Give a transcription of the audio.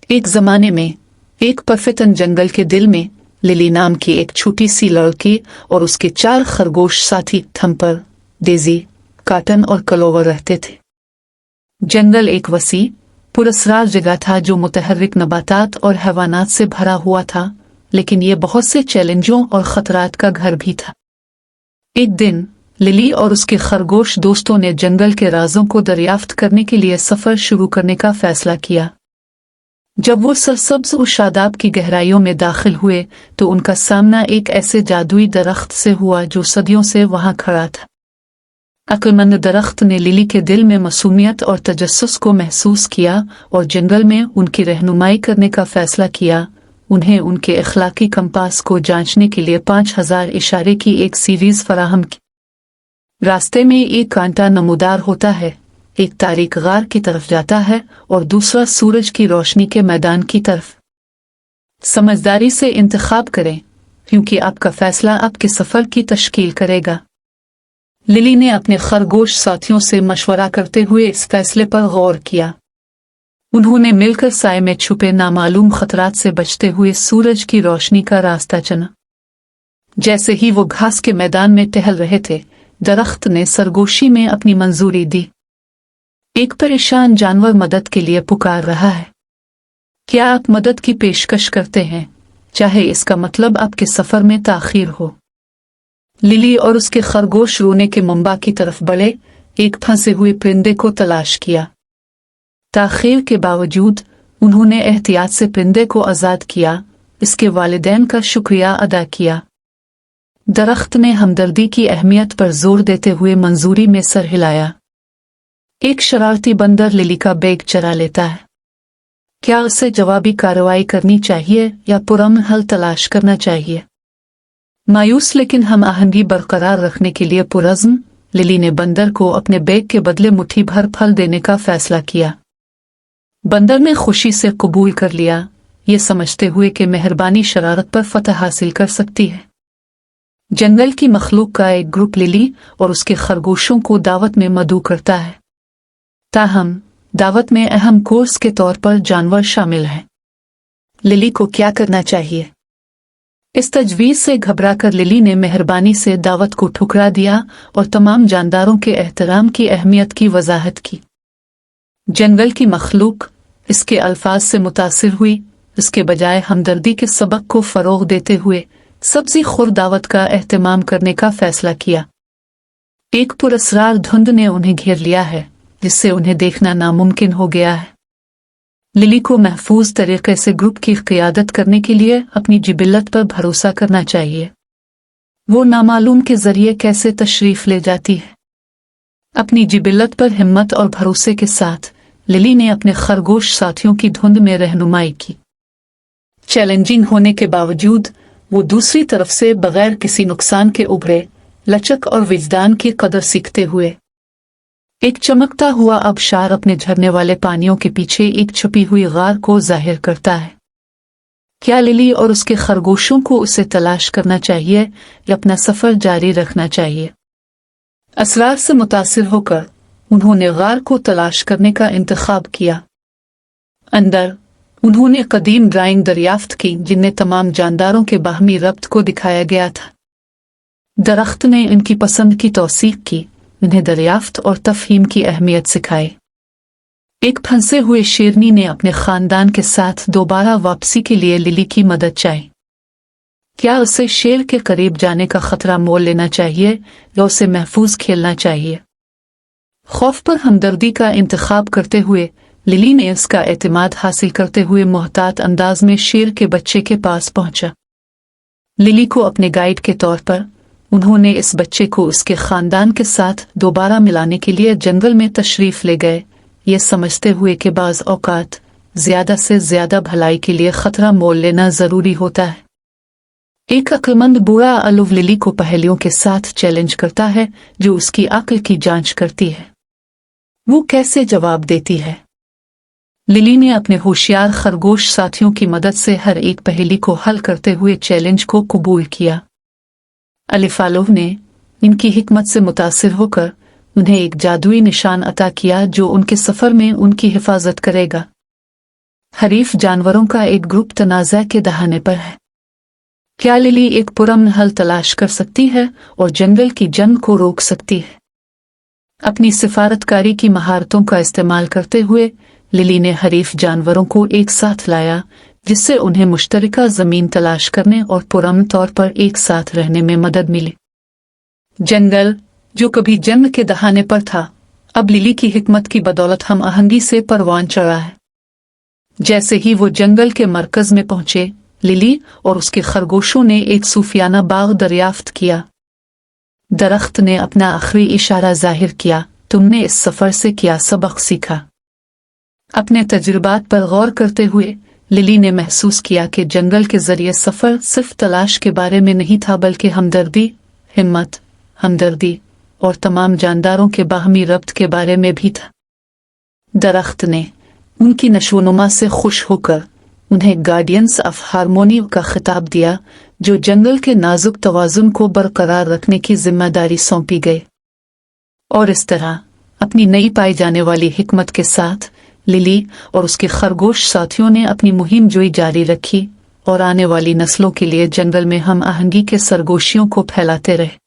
एक जमाने में एक परफेक्टन जंगल के दिल में लिली नाम की एक छोटी सी लड़की और उसके 4 खरगोश साथी थम्पर, डेजी, काटन और क्लोवर रहते थे। जंगल एक वसी पुरस्कार जगह था जो मुतहर्रिक नबातात और हैवानात से भरा हुआ था, लेकिन ये बहुत से चैलेंजों और खतरात का घर भी था। एक दिन लिली और उसके खरगोश दोस्तों ने जंगल के राजों को दरियाफ्त करने के लिए सफर शुरू करने का फैसला किया। जब वो सरसब्ज और शादाब की गहराइयों में दाखिल हुए तो उनका सामना एक ऐसे जादुई दरख्त से हुआ जो सदियों से वहां खड़ा था। अक्लमंद दरख्त ने लिली के दिल में मासूमियत और तजस्सुस को महसूस किया और जंगल में उनकी रहनुमाई करने का फैसला किया। उन्हें उनके अखलाकी कंपास को जांचने के लिए 5000 इशारे की एक सीरीज फराहम की। रास्ते में एक कांटा नमूदार होता है, एक तारीक गार की तरफ जाता है और दूसरा सूरज की रोशनी के मैदान की तरफ। समझदारी से इंतखाब करें, क्योंकि आपका फैसला आपके सफर की तश्कील करेगा। लिली ने अपने खरगोश साथियों से मशवरा करते हुए इस फैसले पर गौर किया। उन्होंने मिलकर साए में छुपे नामालूम खतरात से बचते हुए सूरज की रोशनी का रास्ता चुना। जैसे ही वो घास के मैदान में टहल रहे थे, दरख्त ने सरगोशी में अपनी मंजूरी दी। एक परेशान जानवर मदद के लिए पुकार रहा है। क्या आप मदद की पेशकश करते हैं, चाहे इसका मतलब आपके सफर में ताखीर हो? लिली और उसके खरगोश रोने के मुंबा की तरफ बढ़े, एक फंसे हुए परिंदे को तलाश किया। ताखीर के बावजूद उन्होंने एहतियात से परिंदे को आजाद किया, इसके वालिदैन का शुक्रिया अदा किया। दरख्त ने हमदर्दी की अहमियत पर जोर देते हुए मंजूरी में सर हिलाया। एक शरारती बंदर लिली का बैग चरा लेता है। क्या उसे जवाबी कार्रवाई करनी चाहिए या पुरअमन हल तलाश करना चाहिए? मायूस लेकिन हम आहंगी बरकरार रखने के लिए पुरज़्म, लिली ने बंदर को अपने बैग के बदले मुट्ठी भर फल देने का फैसला किया। बंदर ने खुशी से कबूल कर लिया, ये समझते हुए कि मेहरबानी शरारत पर फतह हासिल कर सकती है। जंगल की मखलूक का एक ग्रुप लिली और उसके खरगोशों को दावत में मदऊ करता है। ताहम दावत में अहम कोर्स के तौर पर जानवर शामिल हैं। लिली को क्या करना चाहिए? इस तजवीज़ से घबराकर लिली ने मेहरबानी से दावत को ठुकरा दिया और तमाम जानदारों के एहतराम की अहमियत की वजाहत की। जंगल की मखलूक इसके अल्फाज से मुतासिर हुई, इसके बजाय हमदर्दी के सबक को फ़रोग़ देते हुए सब्ज़ी खुर दावत का एहतमाम करने का फैसला किया। एक पुरस्कार धुंध ने उन्हें घेर लिया है, जिससे उन्हें देखना नामुमकिन हो गया है। लिली को महफूज तरीके से ग्रुप की क़ियादत करने के लिए अपनी जिबिल्लत पर भरोसा करना चाहिए। वो नामालूम के जरिए कैसे तशरीफ़ ले जाती है। अपनी जिबिल्लत पर हिम्मत और भरोसे के साथ लिली ने अपने खरगोश साथियों की धुंध में रहनुमाई की। चैलेंजिंग होने के बावजूद वो दूसरी तरफ से बगैर किसी नुकसान के उभरे, लचक और विजदान की कदर सीखते हुए। एक चमकता हुआ आबशार अपने झरने वाले पानियों के पीछे एक छुपी हुई गार को जाहिर करता है। क्या लिली और उसके खरगोशों को उसे तलाश करना चाहिए या अपना सफर जारी रखना चाहिए? असरार से मुतासिर होकर उन्होंने गार को तलाश करने का इंतखाब किया। अंदर उन्होंने कदीम ड्राइंग दरियाफ्त की, जिनमें तमाम जानदारों के बाहमी रब्त को दिखाया गया था। दरख्त ने इनकी पसंद की तौसीक की, उन्हें दरियाफ्त और तफहीम की अहमियत सिखाई। एक फंसे हुए शेरनी ने अपने खानदान के साथ दोबारा वापसी के लिए लिली की मदद चाही। क्या उसे शेर के करीब जाने का खतरा मोल लेना चाहिए या उसे महफूज खेलना चाहिए? खौफ पर हमदर्दी का इंतखाब करते हुए लिली ने उसका एतमाद हासिल करते हुए मोहतात अंदाज में शेर के बच्चे के पास पहुंचा। लिली को अपने गाइड के तौर पर उन्होंने इस बच्चे को उसके खानदान के साथ दोबारा मिलाने के लिए जंगल में तशरीफ ले गए, ये समझते हुए कि बाज़ औकात ज्यादा से ज्यादा भलाई के लिए खतरा मोल लेना जरूरी होता है। एक अक्लमंद बूढ़ा अलुव लिली को पहेलियों के साथ चैलेंज करता है, जो उसकी अक्ल की जांच करती है। वो कैसे जवाब देती है? लिली ने अपने होशियार खरगोश साथियों की मदद से हर एक पहेली को हल करते हुए चैलेंज को कबूल किया। अलिफालोव ने इनकी हिकमत से मुतासिर होकर उन्हें एक जादुई निशान अता किया जो उनके सफर में उनकी हिफाजत करेगा। हरीफ जानवरों का एक ग्रुप तनाज़ा के दहाने पर है। क्या लिली एक पुरअमन हल तलाश कर सकती है और जंगल की जंग को रोक सकती है? अपनी सिफारतकारी की महारतों का इस्तेमाल करते हुए लिली ने हरीफ जानवरों को एक साथ लाया, जिससे उन्हें मुश्तरका जमीन तलाश करने और पुरअमन तौर पर एक साथ रहने में मदद मिली। जंगल, जो कभी जंग के दहाने पर था, अब लिली की हिकमत की बदौलत हम आहंगी से परवान चढ़ा है। जैसे ही वो जंगल के मरकज में पहुंचे, लिली और उसके खरगोशों ने एक सूफियाना बाग दरियाफ्त किया। दरख्त ने अपना आखिरी इशारा जाहिर किया, तुमने इस सफर से क्या सबक सीखा? अपने तजुर्बात पर गौर करते हुए लिली ने महसूस किया कि जंगल के जरिए सफर सिर्फ तलाश के बारे में नहीं था, बल्कि हमदर्दी, हिम्मत, हमदर्दी और तमाम जानदारों के बाहमी रब्त के बारे में भी था। दरख्त ने उनकी नशोनुमा से खुश होकर उन्हें गार्डियंस ऑफ हारमोनी का खिताब दिया, जो जंगल के नाजुक तवाजुन को बरकरार रखने की जिम्मेदारी सौंपी गई। और इस तरह अपनी नई पाई जाने वाली हिकमत के साथ लिली और उसके खरगोश साथियों ने अपनी मुहिम जोई जारी रखी और आने वाली नस्लों के लिए जंगल में हम आहंगी के सरगोशियों को फैलाते रहे।